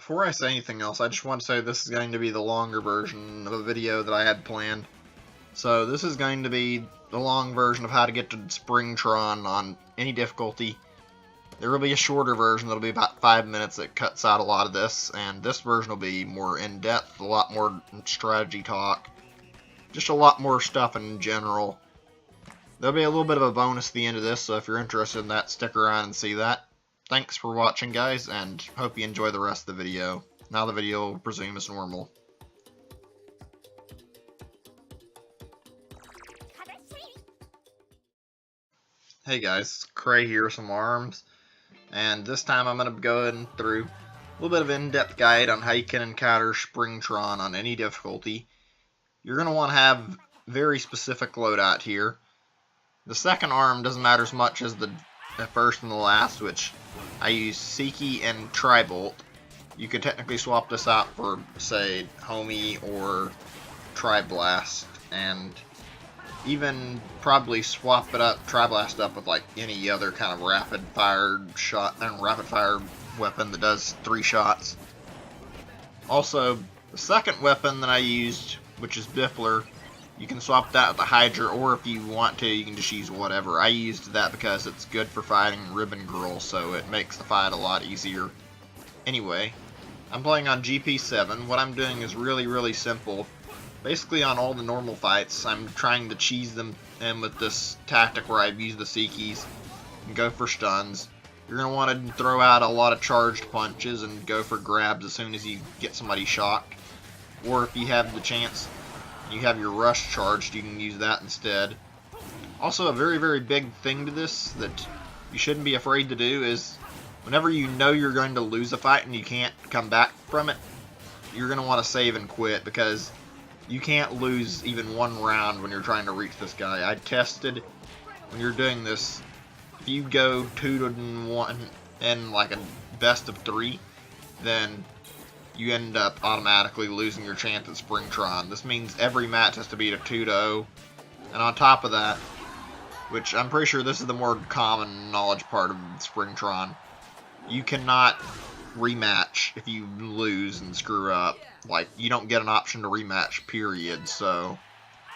Before I say anything else, I just want to say this is going to be the longer version of a video that I had planned. So this is going to be the long version of how to get to Springtron on any difficulty. There will be a shorter version that'll be about 5 minutes that cuts out a lot of this, and this version will be more in-depth, a lot more strategy talk, just a lot more stuff in general. There'll be a little bit of a bonus at the end of this, so if you're interested in that, stick around and see that. Thanks for watching, guys, and hope you enjoy the rest of the video. Now the video will resume as normal. Hey guys, Cray here with some arms, and this time I'm going to go through a little bit of in-depth guide on how you can encounter Springtron on any difficulty. You're going to want to have very specific loadout here. The second arm doesn't matter as much as the first and the last, which I use Seiki and Tri-Bolt. You could technically swap this out for, say, Homie or Tri-Blast, and even probably swap it up, Tri-Blast up with like any other kind of rapid fire weapon that does 3 shots. Also, the second weapon that I used, which is Biffler, you can swap that with the Hydra, or if you want to, you can just use whatever. I used that because it's good for fighting Ribbon Girl, so it makes the fight a lot easier. Anyway, I'm playing on GP7. What I'm doing is really simple. Basically, on all the normal fights, I'm trying to cheese them in with this tactic where I use the Seikis and go for stuns. You're going to want to throw out a lot of charged punches and go for grabs as soon as you get somebody shocked. Or if you have the chance, you have your rush charged, you can use that instead. Also, a very big thing to this that you shouldn't be afraid to do is whenever you know you're going to lose a fight and you can't come back from it, you're going to want to save and quit, because you can't lose even one round when you're trying to reach this guy. I tested when you're doing this, if you go 2-1 in like a best of 3, then you end up automatically losing your chance at Springtron. This means every match has to be a 2-0. And on top of that, which I'm pretty sure this is the more common knowledge part of Springtron, you cannot rematch if you lose and screw up. Like, you don't get an option to rematch, period. So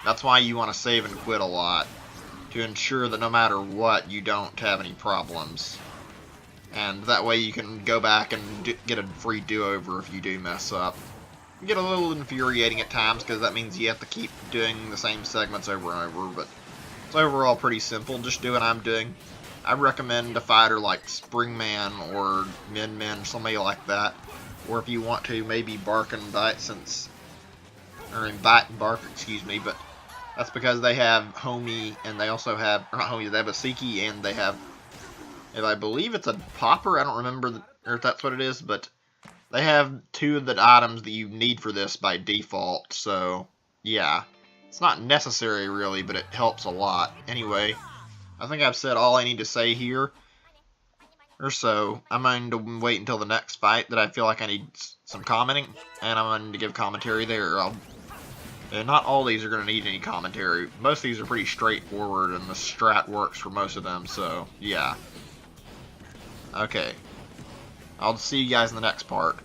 that's why you want to save and quit a lot, to ensure that no matter what, you don't have any problems. And that way you can go back and get a free do-over if you do mess up. It can get a little infuriating at times, because that means you have to keep doing the same segments over and over, but it's overall pretty simple. Just do what I'm doing. I recommend a fighter like Springman or Min, somebody like that. Or if you want to, maybe Bark and Bite, Bite and Bark, excuse me, but that's because they have Homie, and they also have, or not Homie, they have a Seiki, and they have, if I believe it's a Popper, I don't remember or if that's what it is, but they have 2 of the items that you need for this by default, so yeah. It's not necessary really, but it helps a lot. Anyway, I think I've said all I need to say here, or so. I'm going to wait until the next fight that I feel like I need some commenting, and I'm going to give commentary there. And not all these are going to need any commentary. Most of these are pretty straightforward, and the strat works for most of them, so yeah. Okay. I'll see you guys in the next part.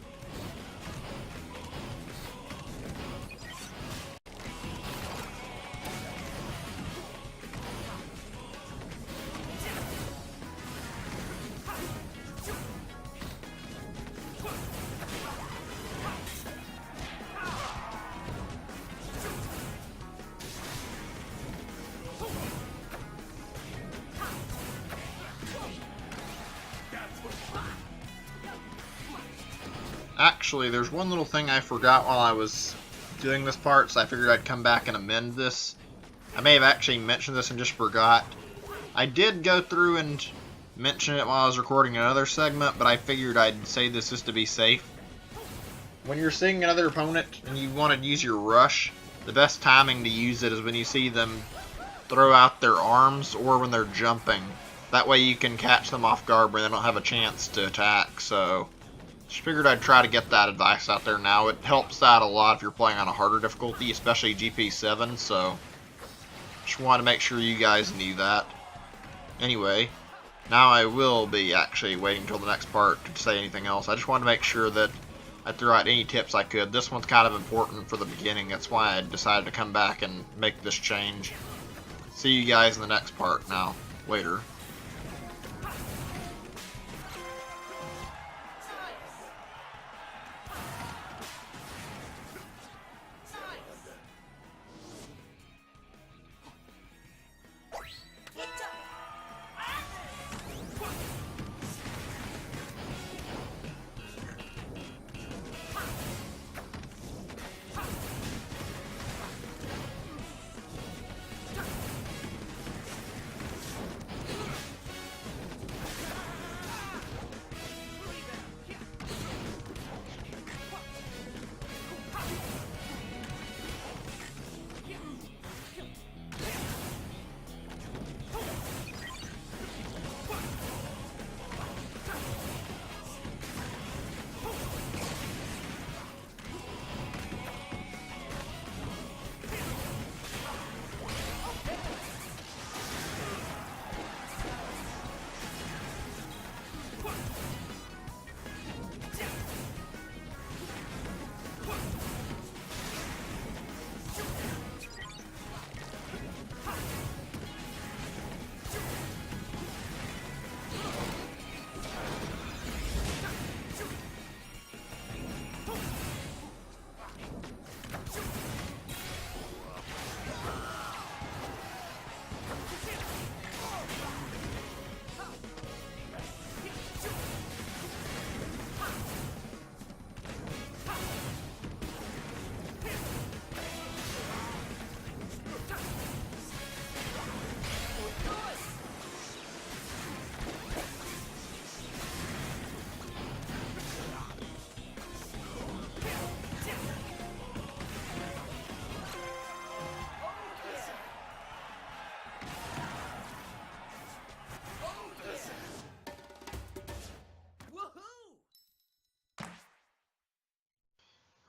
Actually, there's one little thing I forgot while I was doing this part, so I figured I'd come back and amend this. I may have actually mentioned this and just forgot. I did go through and mention it while I was recording another segment, but I figured I'd say this just to be safe. When you're seeing another opponent and you want to use your rush, the best timing to use it is when you see them throw out their arms or when they're jumping. That way you can catch them off guard when they don't have a chance to attack, so just figured I'd try to get that advice out there now. It helps out a lot if you're playing on a harder difficulty, especially GP7, so just wanted to make sure you guys knew that. Anyway, now I will be actually waiting until the next part to say anything else. I just wanted to make sure that I threw out any tips I could. This one's kind of important for the beginning. That's why I decided to come back and make this change. See you guys in the next part now, later.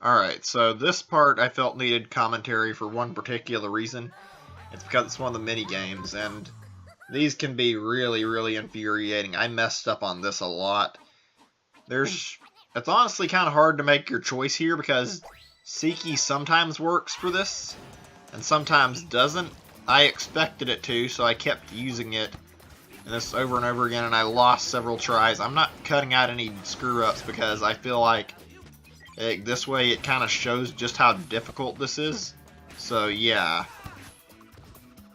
Alright, so this part I felt needed commentary for one particular reason. It's because it's one of the mini games, and these can be really, really infuriating. I messed up on this a lot. It's honestly kind of hard to make your choice here because Seiki sometimes works for this, and sometimes doesn't. I expected it to, so I kept using it, and this over and over again, and I lost several tries. I'm not cutting out any screw-ups because I feel like this way it kind of shows just how difficult this is. So yeah,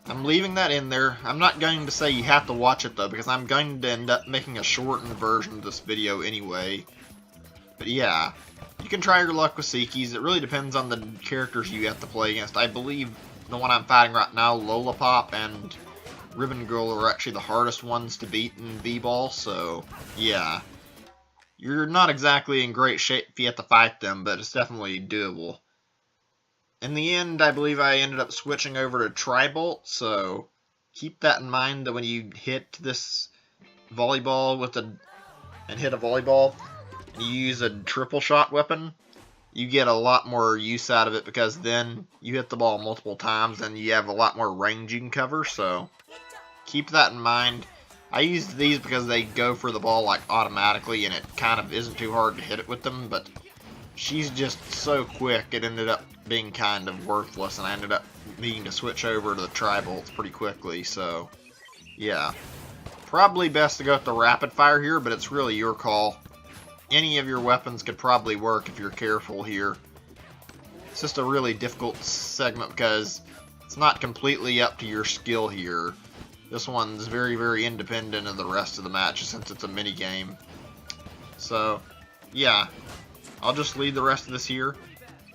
I'm leaving that in there. I'm not going to say you have to watch it though, because I'm going to end up making a shortened version of this video anyway. But yeah, you can try your luck with Seikis. It really depends on the characters you have to play against. I believe the one I'm fighting right now, Lollipop and Ribbon Girl, are actually the hardest ones to beat in V-Ball, so yeah. You're not exactly in great shape if you have to fight them, but it's definitely doable. In the end, I believe I ended up switching over to Tri-Bolt, so keep that in mind that when you hit this volleyball and hit a volleyball, and you use a triple shot weapon, you get a lot more use out of it because then you hit the ball multiple times and you have a lot more range you can cover, so keep that in mind. I used these because they go for the ball like automatically and it kind of isn't too hard to hit it with them, but she's just so quick it ended up being kind of worthless and I ended up needing to switch over to the Tri-Bolts pretty quickly, so yeah. Probably best to go with the rapid fire here, but it's really your call. Any of your weapons could probably work if you're careful here. It's just a really difficult segment because it's not completely up to your skill here. This one's very, very independent of the rest of the match since it's a mini game. So, yeah. I'll just leave the rest of this here.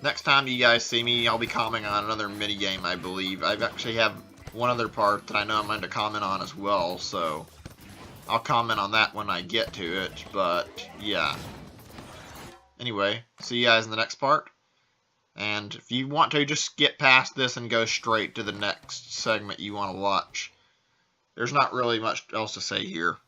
Next time you guys see me, I'll be commenting on another mini game, I believe. I actually have one other part that I know I'm going to comment on as well, so I'll comment on that when I get to it, but yeah. Anyway, see you guys in the next part. And if you want to, just skip past this and go straight to the next segment you want to watch. There's not really much else to say here.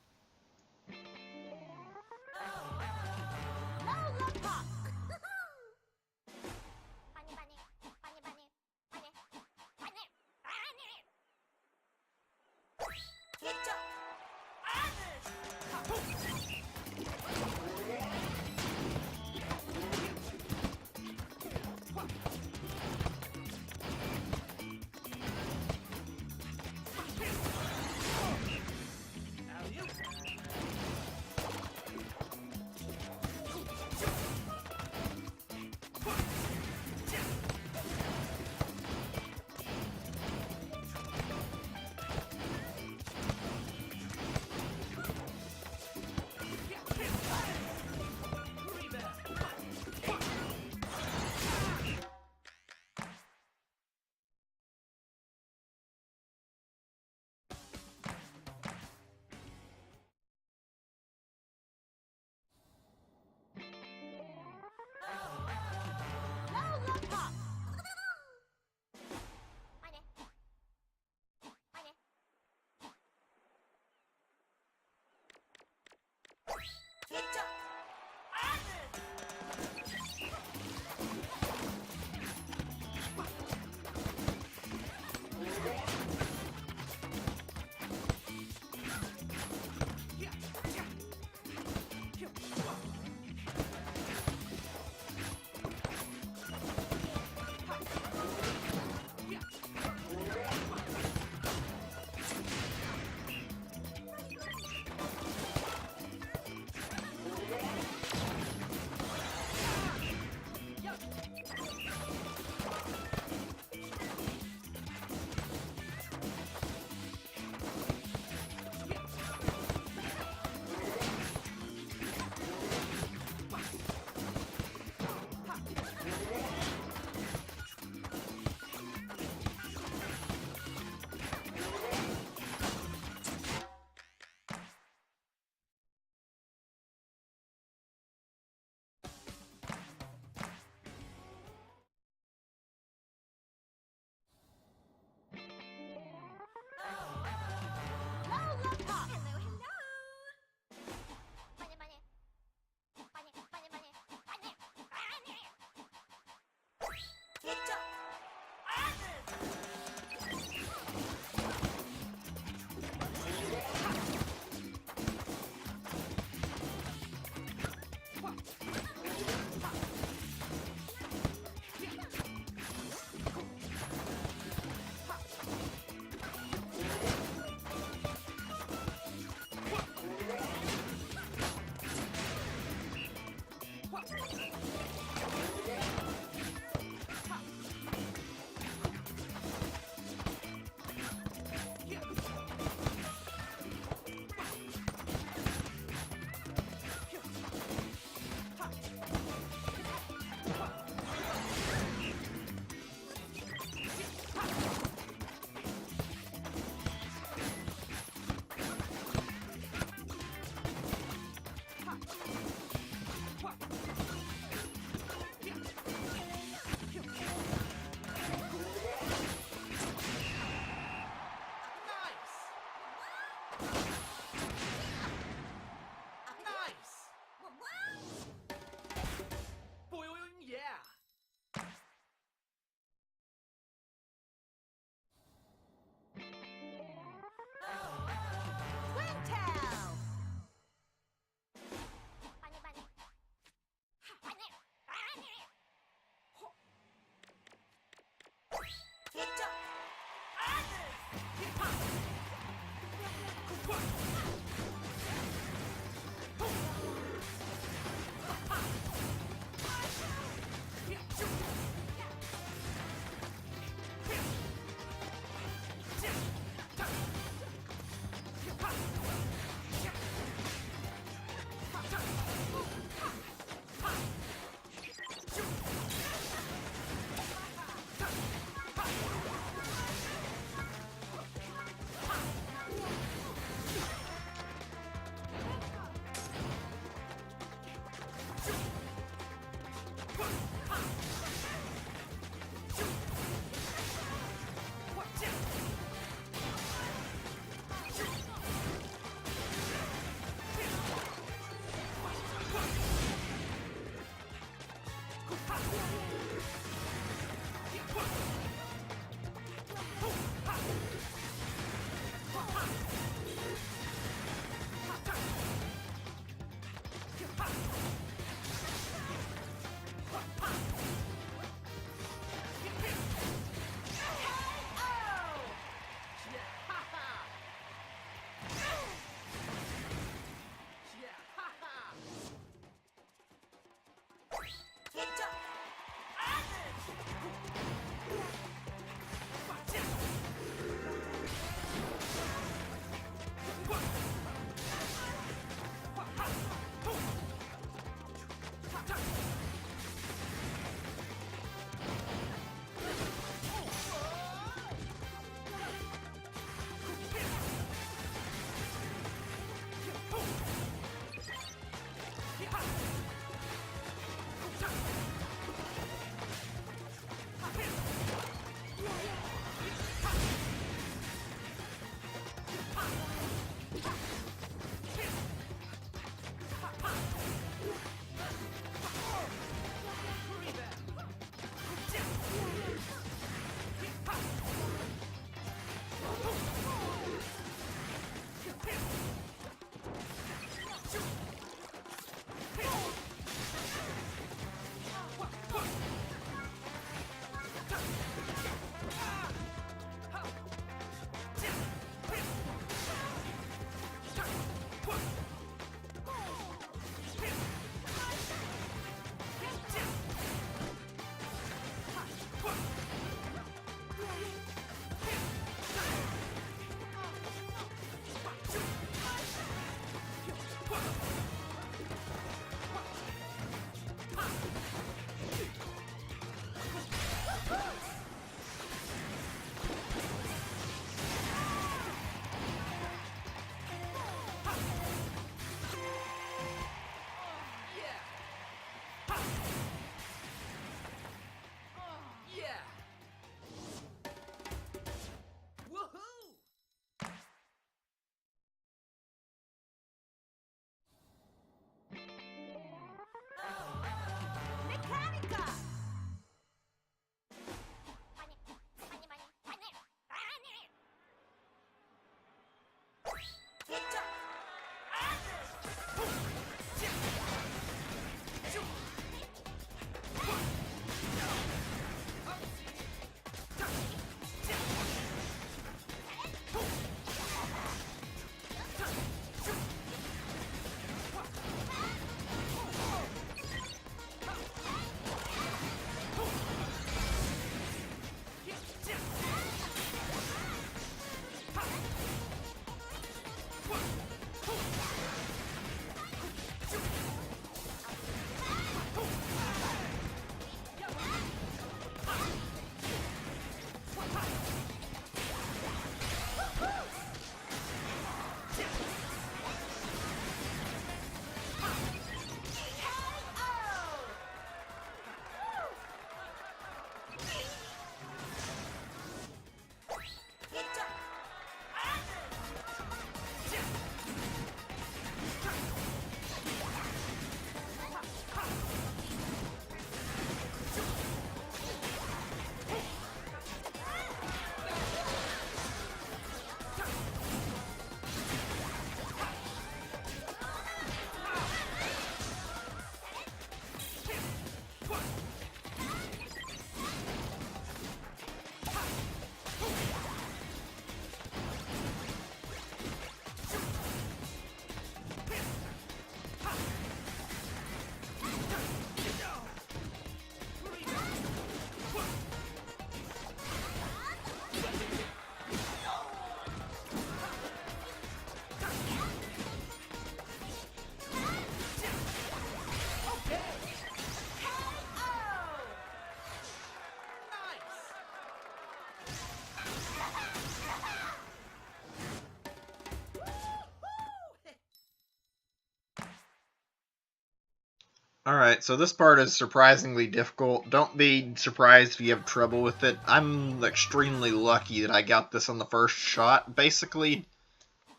Alright, so this part is surprisingly difficult. Don't be surprised if you have trouble with it. I'm extremely lucky that I got this on the first shot. Basically,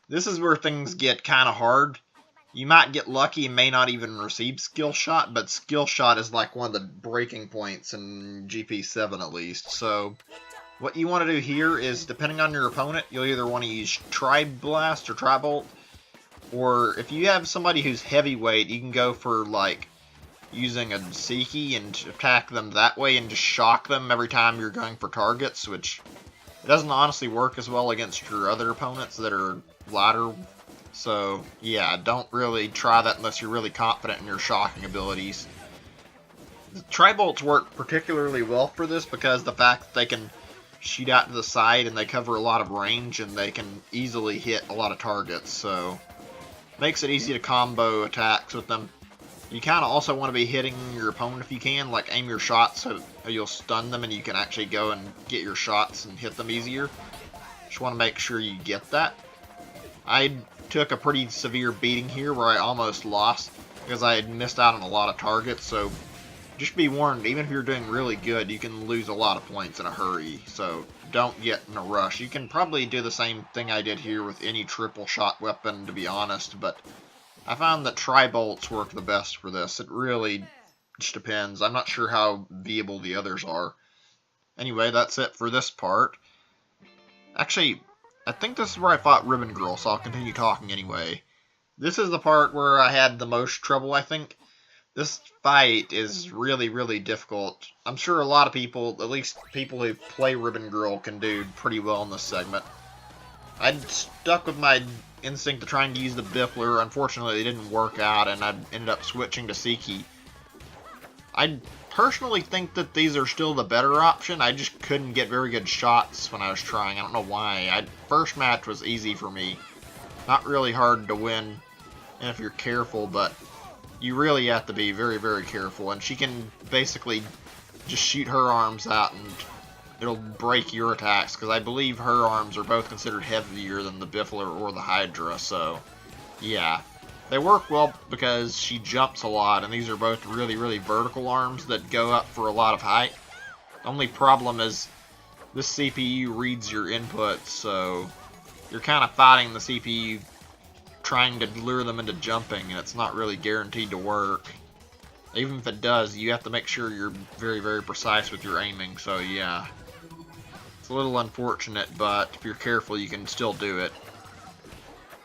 this is where things get kind of hard. You might get lucky and may not even receive skill shot, but skill shot is like one of the breaking points in GP7 at least. So what you want to do here is, depending on your opponent, you'll either want to use Tri-Blast or Tri-Bolt, or if you have somebody who's heavyweight, you can go for like using a Seiki and attack them that way and just shock them every time you're going for targets, which it doesn't honestly work as well against your other opponents that are lighter. So yeah, don't really try that unless you're really confident in your shocking abilities. The Tri-Bolts work particularly well for this because the fact that they can shoot out to the side and they cover a lot of range and they can easily hit a lot of targets, so makes it easy to combo attacks with them. You kind of also want to be hitting your opponent if you can, like aim your shots so you'll stun them and you can actually go and get your shots and hit them easier. Just want to make sure you get that. I took a pretty severe beating here where I almost lost because I had missed out on a lot of targets, so just be warned, even if you're doing really good, you can lose a lot of points in a hurry, so don't get in a rush. You can probably do the same thing I did here with any triple shot weapon, to be honest, but I found that Tri-Bolts work the best for this. It really just depends. I'm not sure how viable the others are. Anyway, that's it for this part. Actually, I think this is where I fought Ribbon Girl, so I'll continue talking anyway. This is the part where I had the most trouble, I think. This fight is really, really difficult. I'm sure a lot of people, at least people who play Ribbon Girl, can do pretty well in this segment. I'd stuck with my instinct of trying to use the Biffler. Unfortunately, it didn't work out, and I ended up switching to Seiki. I personally think that these are still the better option. I just couldn't get very good shots when I was trying. I don't know why. First match was easy for me. Not really hard to win, and if you're careful, but you really have to be very, very careful. And she can basically just shoot her arms out and it'll break your attacks, because I believe her arms are both considered heavier than the Biffler or the Hydra, so yeah. They work well because she jumps a lot, and these are both really, really vertical arms that go up for a lot of height. The only problem is this CPU reads your inputs, so you're kind of fighting the CPU trying to lure them into jumping, and it's not really guaranteed to work. Even if it does, you have to make sure you're very, very precise with your aiming, so yeah. It's a little unfortunate, but if you're careful, you can still do it.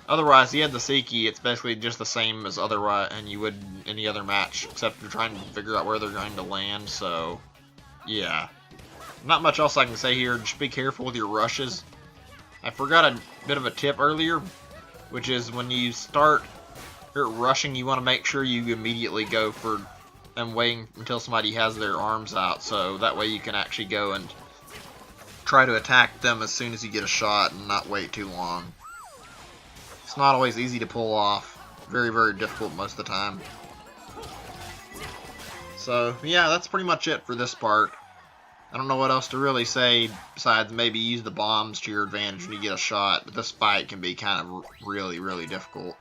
Otherwise, you have the Seiki, it's basically just the same as otherwise, and you would in any other match, except you're trying to figure out where they're going to land, so yeah. Not much else I can say here, just be careful with your rushes. I forgot a bit of a tip earlier, which is when you start rushing, you want to make sure you immediately go for and waiting until somebody has their arms out, so that way you can actually go and try to attack them as soon as you get a shot and not wait too long. It's not always easy to pull off. Very, very difficult most of the time. So, yeah, that's pretty much it for this part. I don't know what else to really say besides maybe use the bombs to your advantage when you get a shot, but this fight can be kind of really, really difficult.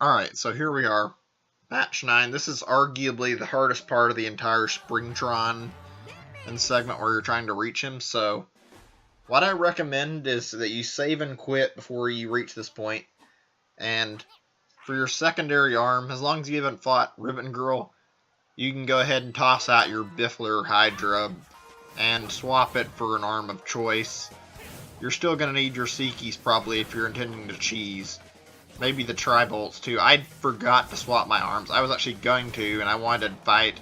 Alright, so here we are. Match 9. This is arguably the hardest part of the entire Springtron and segment where you're trying to reach him, so what I recommend is that you save and quit before you reach this point, and for your secondary arm, as long as you haven't fought Ribbon Girl, you can go ahead and toss out your Biffler Hydra and swap it for an arm of choice. You're still going to need your Seekies probably if you're intending to cheese. Maybe the Tri-Bolts too. I forgot to swap my arms. I was actually going to, and I wanted to fight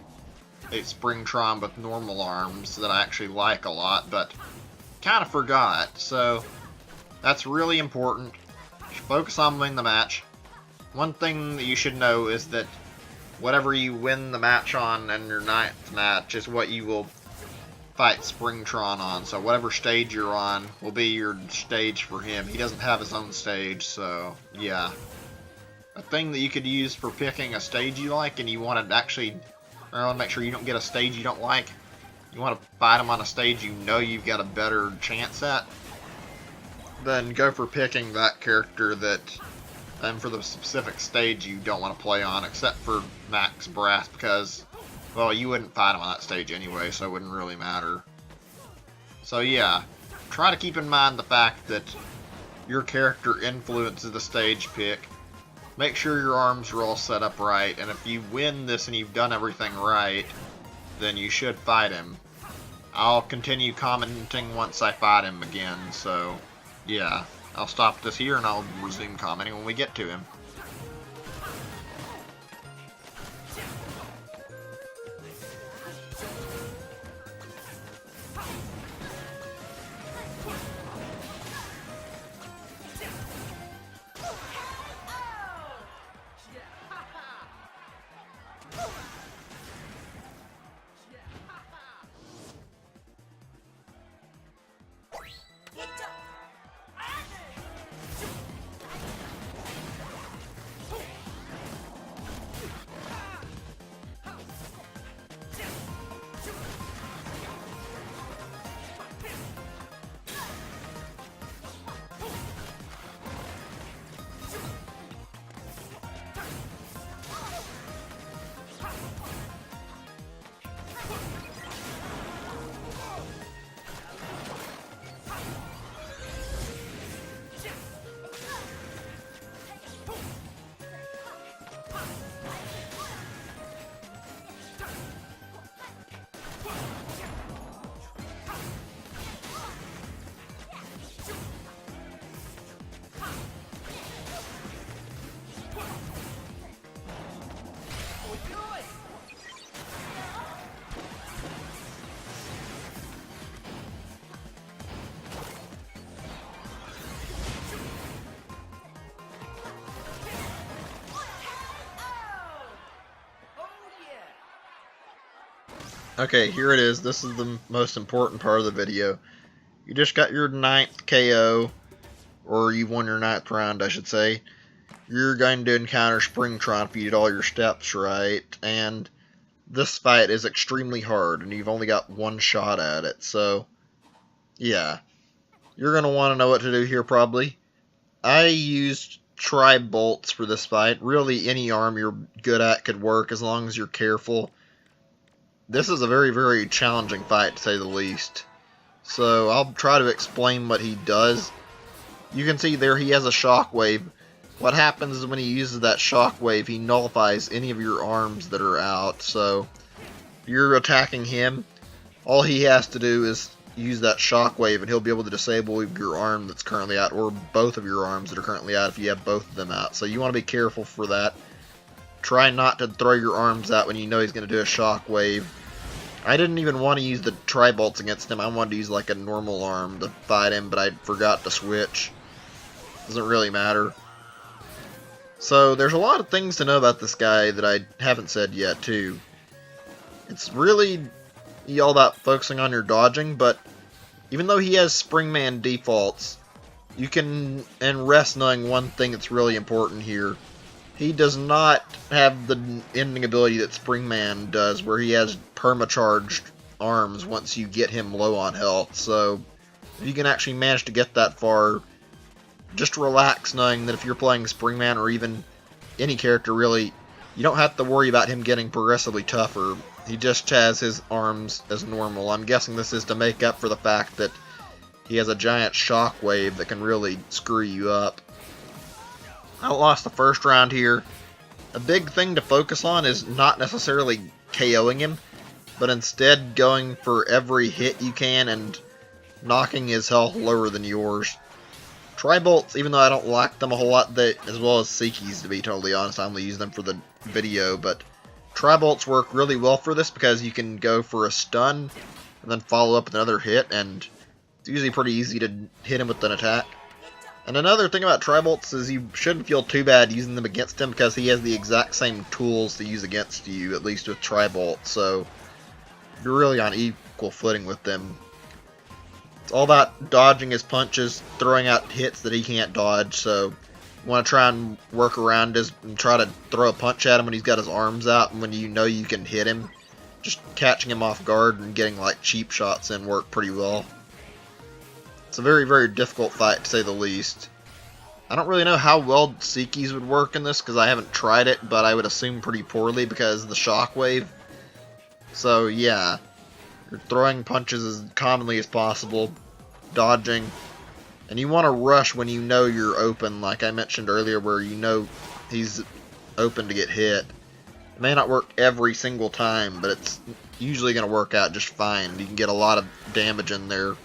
a Springtron with normal arms that I actually like a lot, but kind of forgot. So that's really important. Focus on winning the match. One thing that you should know is that whatever you win the match on in your 9th match is what you will fight Springtron on. So whatever stage you're on will be your stage for him. He doesn't have his own stage, so yeah. A thing that you could use for picking a stage you like and you want to actually make sure you don't get a stage you don't like. You want to fight him on a stage you know you've got a better chance at. Then go for picking that character that, and for the specific stage you don't want to play on, except for Max Brass, because, well, you wouldn't fight him on that stage anyway, so it wouldn't really matter. So yeah, try to keep in mind the fact that your character influences the stage pick. Make sure your arms are all set up right, and if you win this and you've done everything right, then you should fight him. I'll continue commenting once I fight him again, so yeah. I'll stop this here and I'll resume commenting when we get to him. Okay, here it is. This is the most important part of the video. You just got your 9th KO, or you won your 9th round, I should say. You're going to encounter Springtron if you did all your steps right, and this fight is extremely hard, and you've only got one shot at it, so yeah. You're going to want to know what to do here, probably. I used Tri-Bolts for this fight. Really, any arm you're good at could work, as long as you're careful. This is a very, very challenging fight, to say the least. So I'll try to explain what he does. You can see there he has a shockwave. What happens is when he uses that shockwave, he nullifies any of your arms that are out. So if you're attacking him, all he has to do is use that shockwave, and he'll be able to disable your arm that's currently out, or both of your arms that are currently out if you have both of them out. So you want to be careful for that. Try not to throw your arms out when you know he's going to do a shockwave. I didn't even want to use the Tri-Bolts against him. I wanted to use like a normal arm to fight him, but I forgot to switch. Doesn't really matter. So there's a lot of things to know about this guy that I haven't said yet too. It's really all about focusing on your dodging, but even though he has Springman defaults, you can rest knowing one thing that's really important here. He does not have the ending ability that Springman does, where he has perma-charged arms once you get him low on health. So if you can actually manage to get that far, just relax knowing that if you're playing Springman, or even any character really, you don't have to worry about him getting progressively tougher. He just has his arms as normal. I'm guessing this is to make up for the fact that he has a giant shockwave that can really screw you up. I lost the first round here. A big thing to focus on is not necessarily KOing him, but instead going for every hit you can and knocking his health lower than yours. Tri-bolts, even though I don't like them a whole lot, as well as Seekis, to be totally honest, I only use them for the video, but Tri-bolts work really well for this because you can go for a stun and then follow up with another hit, and it's usually pretty easy to hit him with an attack. And another thing about Tri-bolts is you shouldn't feel too bad using them against him because he has the exact same tools to use against you, at least with Tri-bolt, so you're really on equal footing with them. It's all about dodging his punches, throwing out hits that he can't dodge, so you want to try and work around this and try to throw a punch at him when he's got his arms out and when you know you can hit him. Just catching him off guard and getting like cheap shots in work pretty well. It's a very, very difficult fight to say the least. I don't really know how well Seekis would work in this because I haven't tried it, but I would assume pretty poorly because of the shockwave. So yeah, you're throwing punches as commonly as possible, dodging, and you want to rush when you know you're open, like I mentioned earlier, where you know he's open to get hit. It may not work every single time, but it's usually going to work out just fine. You can get a lot of damage in there.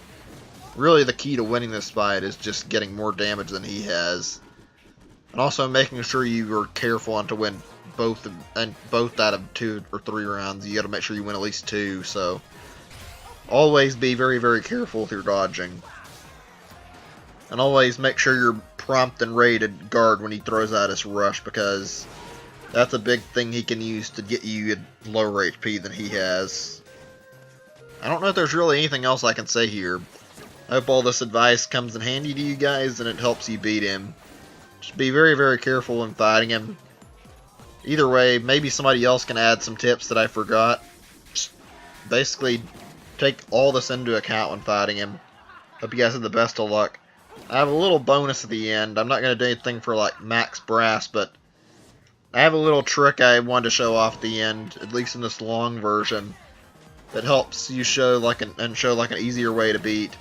Really, the key to winning this fight is just getting more damage than he has, and also making sure you are careful on to win both out of 2 or 3 rounds. You got to make sure you win at least 2. So always be very, very careful with your dodging, and always make sure you're prompt and ready to guard when he throws out his rush, because that's a big thing he can use to get you at lower HP than he has. I don't know if there's really anything else I can say here. I hope all this advice comes in handy to you guys and it helps you beat him. Just be very, very careful when fighting him. Either way, maybe somebody else can add some tips that I forgot. Just basically take all this into account when fighting him. Hope you guys have the best of luck. I have a little bonus at the end. I'm not going to do anything for like max brass, but I have a little trick I wanted to show off at the end, at least in this long version, that helps you show like an easier way to beat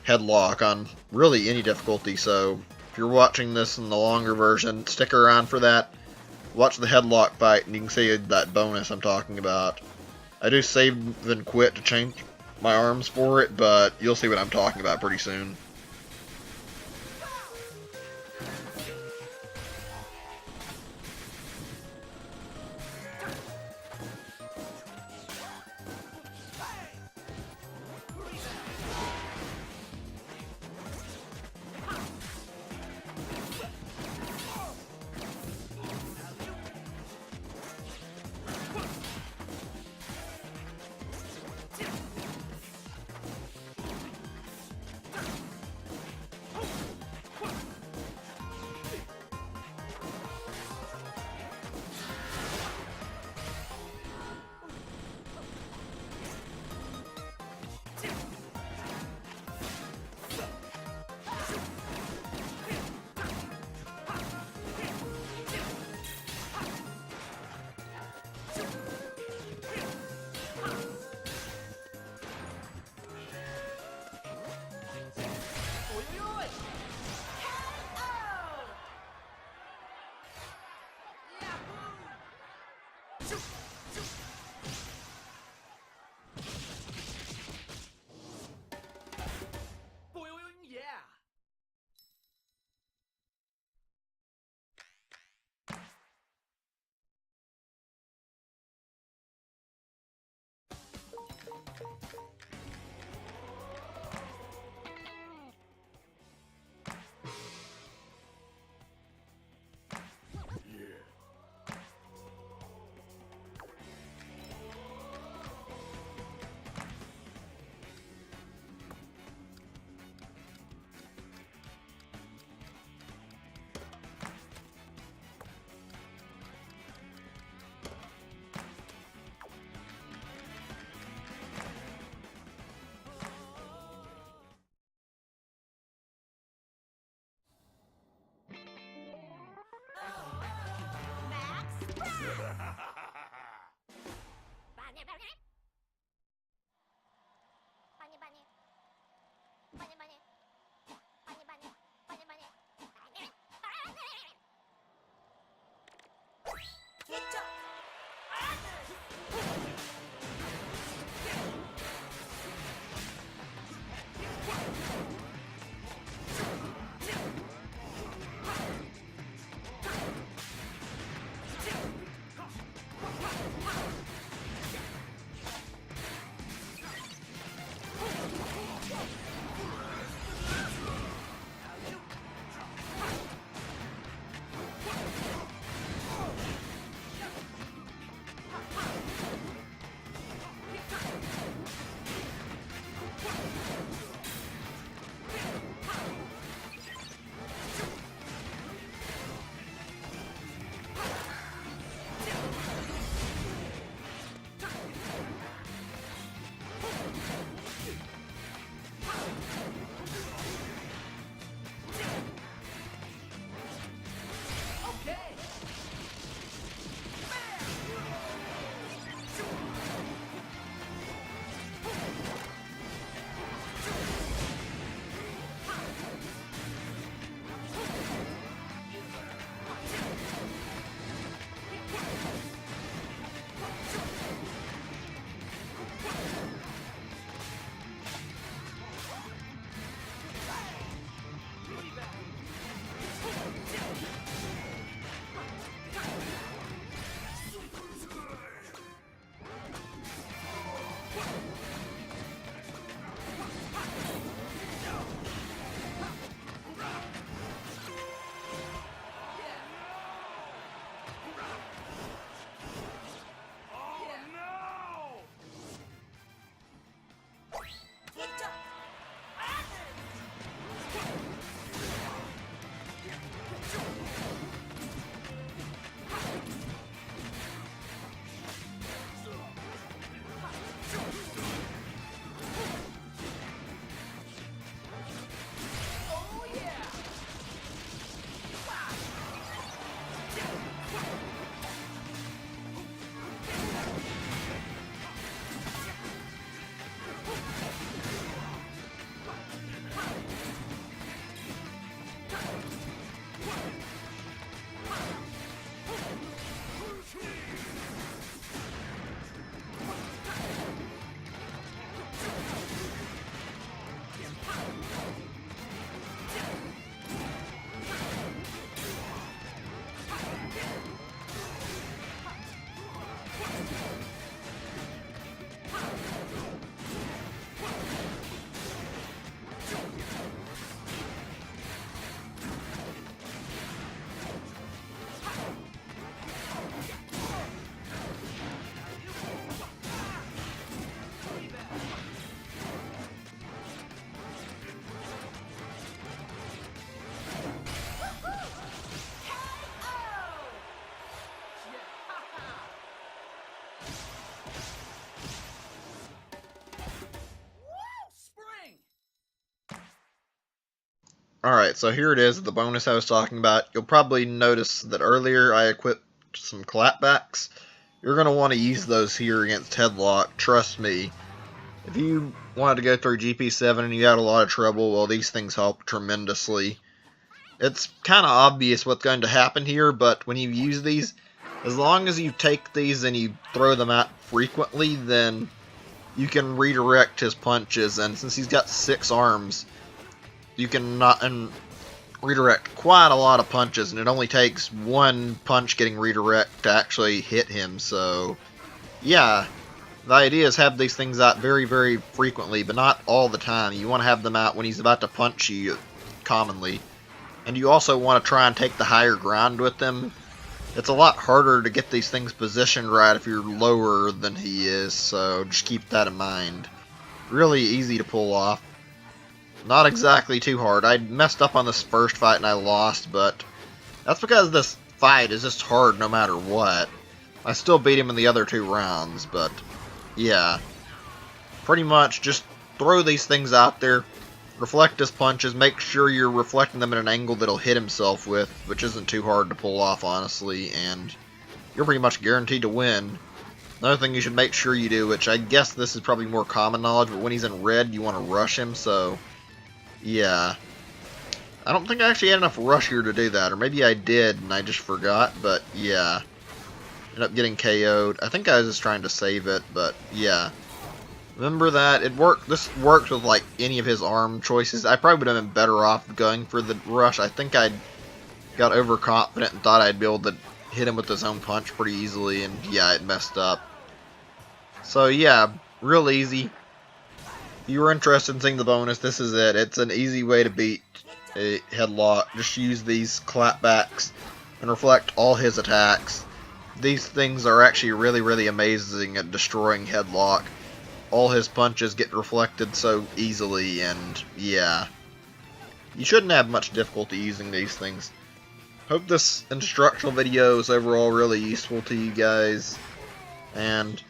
Headlock on really any difficulty. So if you're watching this in the longer version, stick around for that. Watch the Headlock fight and you can see that bonus I'm talking about. I do save and quit to change my arms for it, but you'll see what I'm talking about pretty soon. Alright, so here it is, the bonus I was talking about. You'll probably notice that earlier I equipped some clapbacks. You're going to want to use those here against Headlock, trust me. If you wanted to go through GP7 and you had a lot of trouble, well, these things help tremendously. It's kind of obvious what's going to happen here, but when you use these, as long as you take these and you throw them out frequently, then you can redirect his punches, and since he's got 6 arms, you can redirect quite a lot of punches, and it only takes 1 punch getting redirect to actually hit him, so yeah. The idea is have these things out very, very frequently, but not all the time. You want to have them out when he's about to punch you, commonly. And you also want to try and take the higher ground with them. It's a lot harder to get these things positioned right if you're lower than he is, so just keep that in mind. Really easy to pull off. Not exactly too hard. I messed up on this first fight and I lost, but that's because this fight is just hard no matter what. I still beat him in the other 2 rounds, but yeah. Pretty much just throw these things out there, reflect his punches, make sure you're reflecting them at an angle that'll hit himself with, which isn't too hard to pull off, honestly, and you're pretty much guaranteed to win. Another thing you should make sure you do, which I guess this is probably more common knowledge, but when he's in red, you want to rush him, so yeah. I don't think I actually had enough rush here to do that, or maybe I did and I just forgot, but yeah. Ended up getting KO'd. I think I was just trying to save it, but yeah. Remember that, it worked. This worked with like any of his arm choices. I probably would have been better off going for the rush. I think I got overconfident and thought I'd be able to hit him with his own punch pretty easily, and yeah, it messed up. So yeah, real easy. If you were interested in seeing the bonus, this is it. It's an easy way to beat a Headlock. Just use these clapbacks and reflect all his attacks. These things are actually really, really amazing at destroying Headlock. All his punches get reflected so easily, and yeah. You shouldn't have much difficulty using these things. Hope this instructional video is overall really useful to you guys. And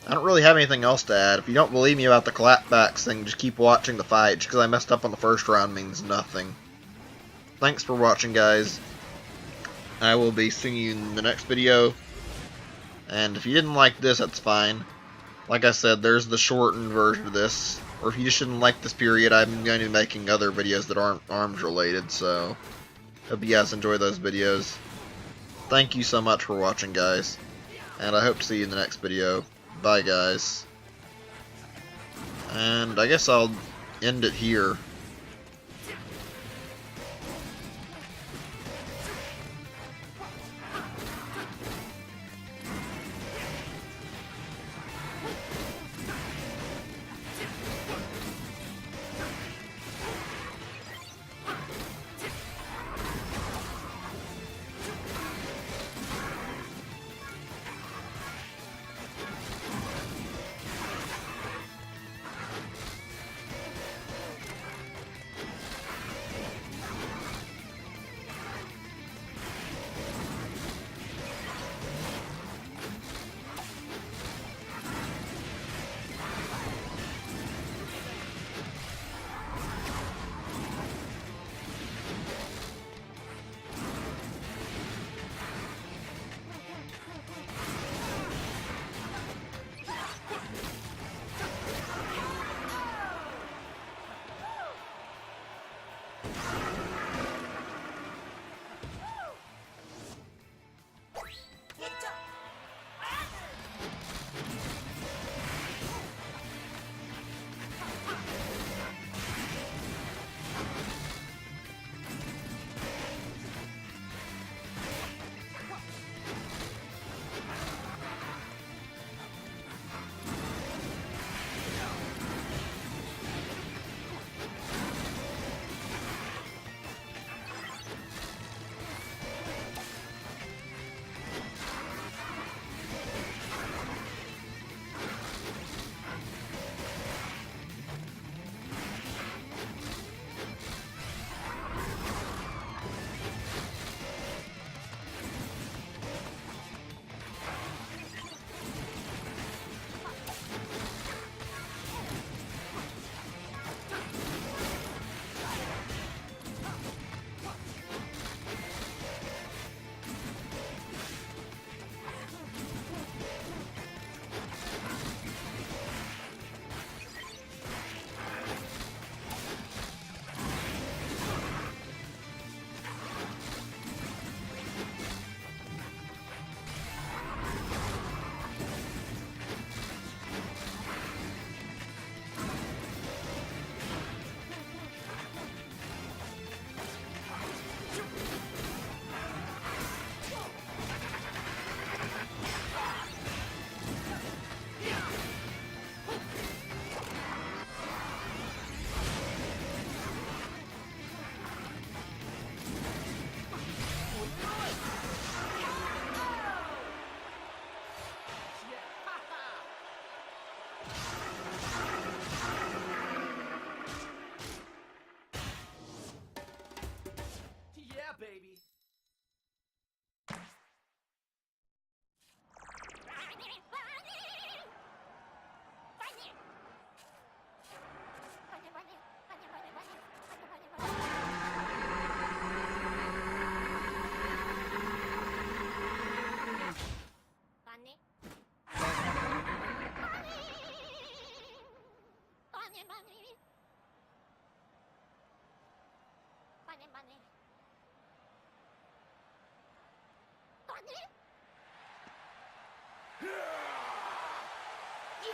I don't really have anything else to add. If you don't believe me about the clapbacks thing, just keep watching the fight. Just because I messed up on the first round means nothing. Thanks for watching, guys. I will be seeing you in the next video. And if you didn't like this, that's fine. Like I said, there's the shortened version of this. Or if you just didn't like this period, I'm going to be making other videos that aren't arms related, so hope you guys enjoy those videos. Thank you so much for watching, guys. And I hope to see you in the next video. Bye, guys. And I guess I'll end it here.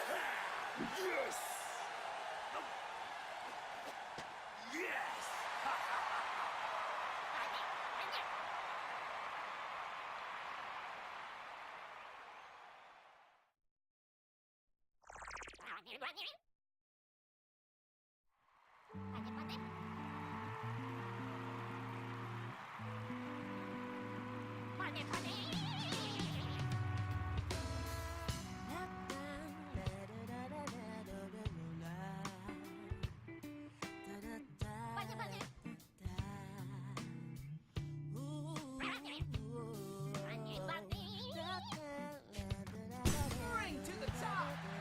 Yes! Yes! Bring to the top!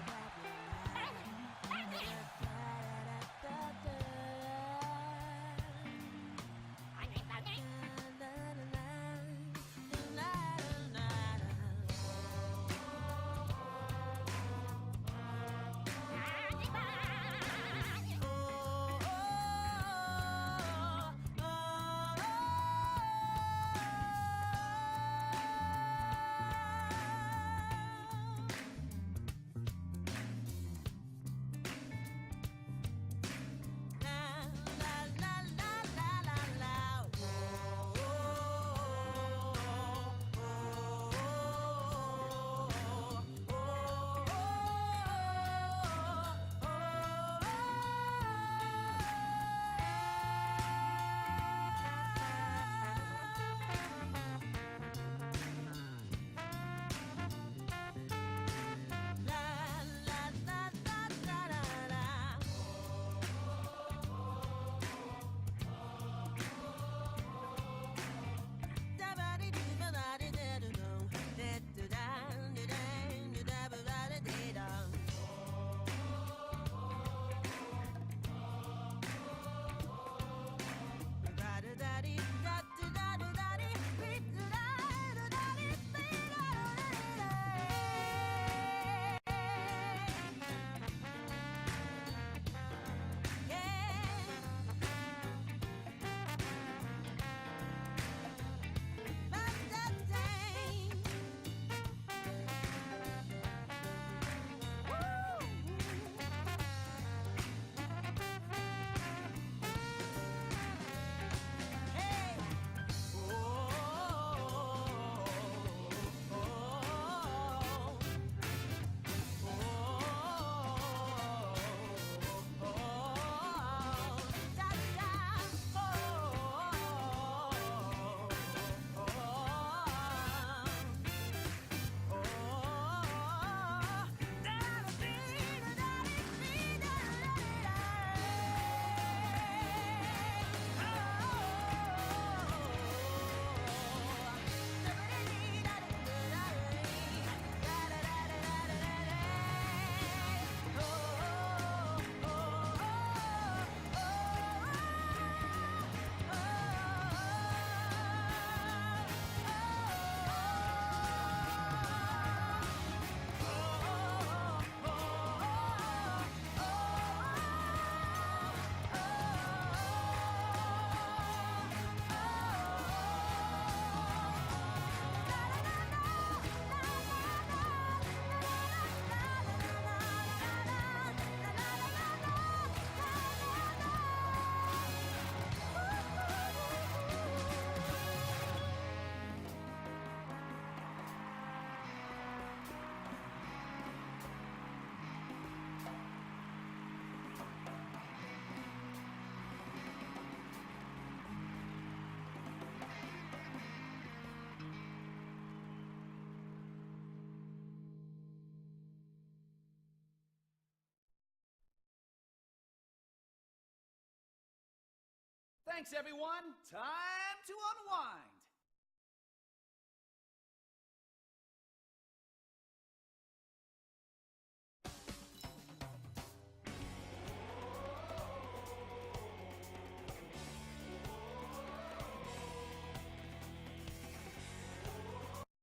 Thanks, everyone. Time to unwind.